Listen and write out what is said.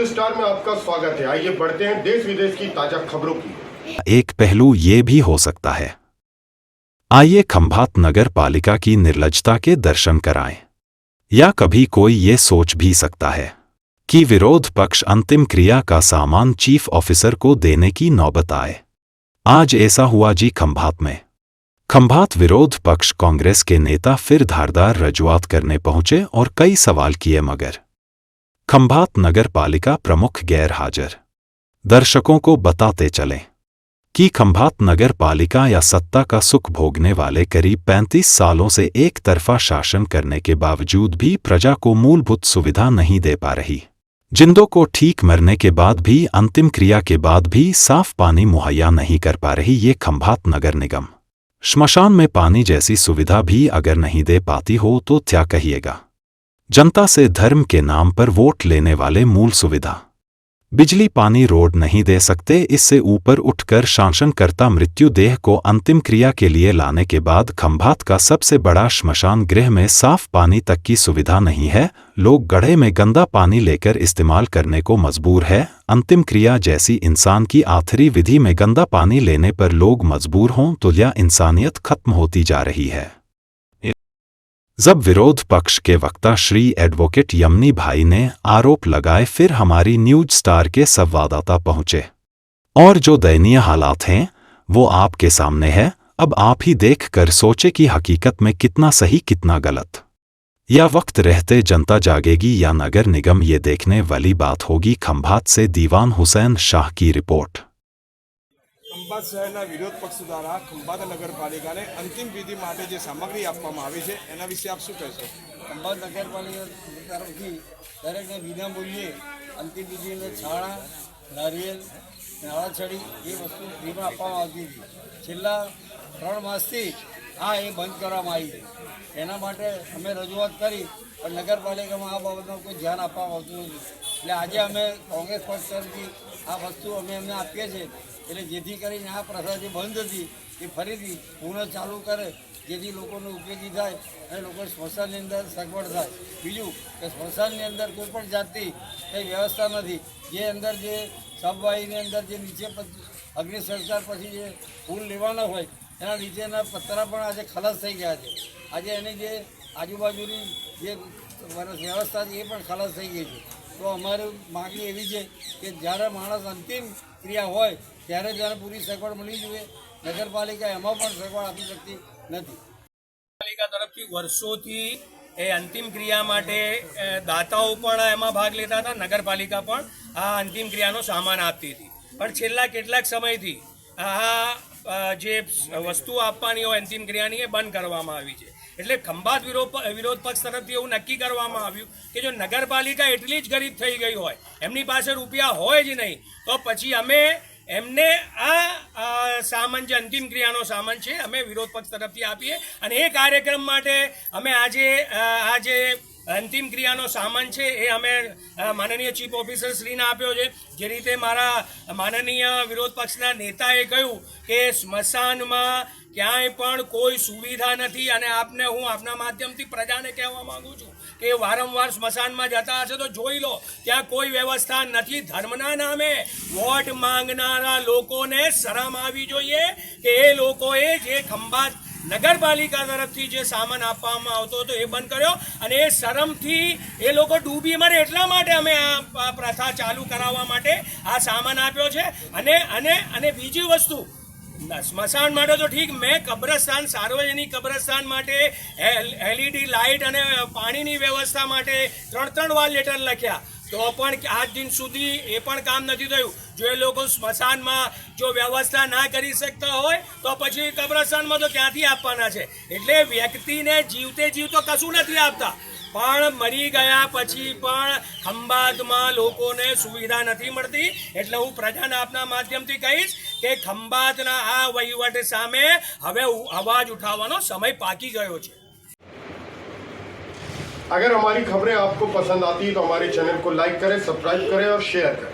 News star में आपका स्वागत है। आइए बढ़ते हैं देश विदेश की ताजा खबरों की। एक पहलू ये भी हो सकता है। आइए खंभात नगर पालिका की निर्लज्जता के दर्शन कराएं। या कभी कोई ये सोच भी सकता है कि विरोध पक्ष अंतिम क्रिया का सामान चीफ ऑफिसर को देने की नौबत आए। आज ऐसा हुआ जी खंभात में। खंभात विरोध पक्ष कांग्रेस के नेता फिर धारदार रजूआत करने पहुंचे और कई सवाल किए, मगर खंभात नगर पालिका प्रमुख गैर हाजिर। दर्शकों को बताते चलें कि खंभात नगर पालिका या सत्ता का सुख भोगने वाले करीब 35 सालों से एक तरफा शासन करने के बावजूद भी प्रजा को मूलभूत सुविधा नहीं दे पा रही। जिंदों को ठीक मरने के बाद भी, अंतिम क्रिया के बाद भी साफ पानी मुहैया नहीं कर पा रही ये खंभात नगर निगम। श्मशान में पानी जैसी सुविधा भी अगर नहीं दे पाती हो तो क्या कहिएगा। जनता से धर्म के नाम पर वोट लेने वाले मूल सुविधा बिजली पानी रोड नहीं दे सकते। इससे ऊपर उठकर शासनकर्ता मृत्यु देह को अंतिम क्रिया के लिए लाने के बाद खंभात का सबसे बड़ा श्मशान गृह में साफ पानी तक की सुविधा नहीं है। लोग गड्ढे में गंदा पानी लेकर इस्तेमाल करने को मजबूर है। अंतिम क्रिया जैसी इंसान की आखिरी विधि में गंदा पानी लेने पर लोग मजबूर हों तो यह इंसानियत खत्म होती जा रही है। जब विरोध पक्ष के वक्ता श्री एडवोकेट यमनी भाई ने आरोप लगाए, फिर हमारी न्यूज स्टार के संवाददाता पहुंचे और जो दयनीय हालात हैं वो आपके सामने है। अब आप ही देख कर सोचे कि हकीकत में कितना सही कितना गलत। या वक्त रहते जनता जागेगी या नगर निगम, ये देखने वाली बात होगी। खंभात से दीवान हुसैन शाह की रिपोर्ट। ખંભાત શહેરના વિરોધ પક્ષ દ્વારા ખંભાત નગરપાલિકાને અંતિમ વિધિ માટે જે સામગ્રી આપવામાં આવી છે એના વિશે આપ શું કહેશો? ખંભાત નગરપાલિકા તરફથી દરેકને વિના મૂલ્યે અંતિમ વિધિને છાણા, નારિયેલ, નાળાછડી એ વસ્તુ ફ્રીમાં આપવામાં આવતી હતી. છેલ્લા 3 માસથી એ બંધ કરવામાં આવી છે. એના માટે અમે રજૂઆત કરી પણ નગરપાલિકામાં આ બાબતમાં કોઈ ધ્યાન આપવામાં આવતું નથી. એટલે આજે અમે કોંગ્રેસ પક્ષ તરફથી આ વસ્તુ અમે એમને આપીએ છીએ, એટલે જેથી કરીને આ પ્રથા જે બંધ હતી એ ફરીથી પુનઃ ચાલુ કરે, જેથી લોકોને ઉપયોગી થાય અને લોકો સ્મશાનની અંદર સગવડ થાય. બીજું કે સ્મશાનની અંદર કોઈ પણ જાતની કંઈ વ્યવસ્થા નથી. જે અંદર જે સબવાહીની અંદર જે નીચે અગ્નિ સંસ્કાર પછી જે ફૂલ લેવાના હોય એના નીચેના પતરા પણ આજે ખલાસ થઈ ગયા છે. આજે એની જે આજુબાજુની જે વ્યવસ્થા છે એ પણ ખલાસ થઈ ગઈ છે. તો અમારી માગણી એવી છે કે જ્યારે માણસ અંતિમ ક્રિયા હોય ત્યારે જ્યારે પૂરી સગવડ મળવી જોઈએ. નગરપાલિકા એમાં પણ સગવડ આપી શકતી નથી. પાલિકા તરફથી વર્ષોથી એ અંતિમ ક્રિયા માટે દાતાઓ પણ એમાં ભાગ લેતા હતા, નગરપાલિકા પણ આ અંતિમ ક્રિયાનો સામાન આપતી હતી. પણ છેલ્લા કેટલાક સમયથી આ જે વસ્તુ આપવાની હોય અંતિમ ક્રિયાની એ બંધ કરવામાં આવી છે. એટલે ખંભાત વિરોધ પક્ષ તરફથી એવું નક્કી કરવામાં આવ્યું કે જો નગરપાલિકા એટલી જ ગરીબ થઈ ગઈ હોય, એમની પાસે રૂપિયા હોય જ નહીં, તો પછી અમે એમને આ સામાન જે અંતિમ ક્રિયાનો સામાન છે અમે વિરોધ પક્ષ તરફથી આપીએ. અને એ કાર્યક્રમ માટે અમે આજે અંતિમ ક્રિયાનો સામાન છે એ અમે માનનીય ચીફ ઓફિસર શ્રીને આપ્યો છે. જે રીતે મારા માનનીય વિરોધ પક્ષના નેતાએ કહ્યું કે સ્મશાનમાં ક્યાંય પણ કોઈ સુવિધા નથી. અને હું આપના માધ્યમથી પ્રજાને કહેવા માંગુ છું કે વારંવાર સ્મશાનમાં જતા હશે તો જોઈ લો, ત્યાં કોઈ વ્યવસ્થા નથી. ધર્મના નામે વોટ માંગનારા લોકોને શરમ આવી જોઈએ કે એ લોકોએ જે ખંભાત નગરપાલિકા તરફથી જે સામાન આપવામાં આવતો હતો એ બંધ કર્યો. અને એ શરમથી એ લોકો ડૂબી મરે એટલા માટે અમે આ પ્રથા ચાલુ કરાવવા માટે આ સામાન આપ્યો છે. અને બીજી વસ્તુ, સ્મશાન માટે તો ઠીક, મેં કબ્રસ્તાન, સાર્વજનિક કબ્રસ્તાન માટે LED લાઇટ અને પાણીની વ્યવસ્થા માટે 3 વાર લેટર લખ્યા, તો પણ આજ દિન સુધી એ પણ કામ નથી થયું. જો એ લોકો સ્મશાનમાં જો વ્યવસ્થા ના કરી શકતા હોય તો પછી કબ્રસ્તાનમાં તો ક્યાંથી આપવાના છે? એટલે વ્યક્તિને જીવતે જીવતો કશું નથી આપતા, પણ મરી ગયા પછી પણ ખંભાતમાં લોકોને સુવિધા નથી મળતી. એટલે હું પ્રજાને આપના માધ્યમથી કહીશ કે ખંભાતના આ વહીવટ સામે હવે અવાજ ઉઠાવવાનો સમય પાકી ગયો છે. अगर हमारी खबरें आपको पसंद आती है तो हमारे चैनल को लाइक करें, सब्सक्राइब करें और शेयर करें।